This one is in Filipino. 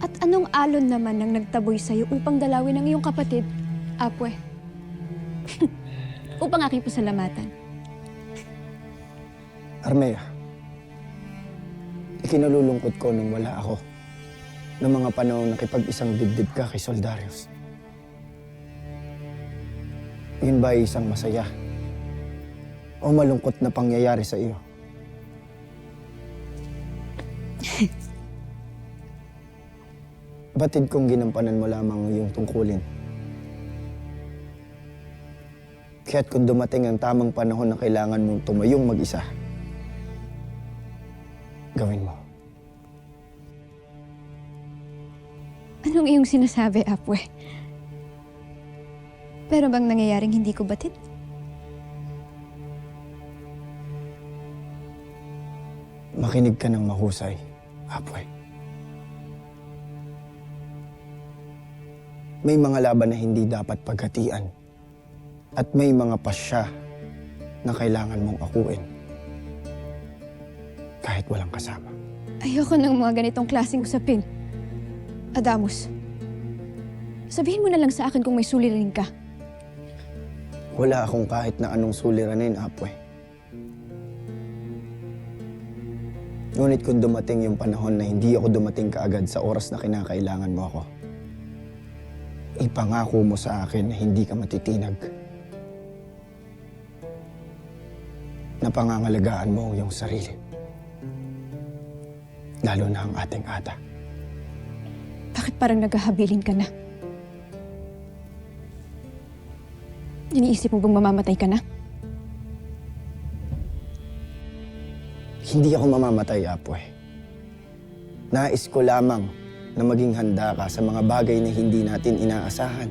At anong alon naman ang nagtaboy sa'yo upang dalawin ang iyong kapatid, Apwe? Upang aking pasalamatan. Armea, ikinalulungkot ko nung wala ako noong mga panahon nakipag-isang dibdib ka kay Soldarius. Yun ba ay isang masaya o malungkot na pangyayari sa iyo? Batid kong ginampanan mo lamang ang iyong tungkulin. Kaya't kung dumating ang tamang panahon na kailangan mong tumayong mag-isa, gawin mo. Anong iyong sinasabi, Apwe? Pero bang nangyayaring hindi ko batid? Makinig ka ng mahusay, Apwe. May mga laban na hindi dapat paghatian at may mga pasya na kailangan mong akuin kahit walang kasama. Ayoko ng mga ganitong klaseng usapin. Adamus, sabihin mo na lang sa akin kung may suliranin ka. Wala akong kahit na anong suliranin, Apwe. Ngunit kung dumating yung panahon na hindi ako dumating kaagad sa oras na kinakailangan mo ako, ipangako mo sa akin na hindi ka matitinag. Na pangangalagaan mo ang iyong sarili. Lalo na ang ating ata. Bakit parang naghahabilin ka na? Iniisip mo bang mamamatay ka na? Hindi ako mamamatay, Apwe. Nais ko lamang na maging handa ka sa mga bagay na hindi natin inaasahan.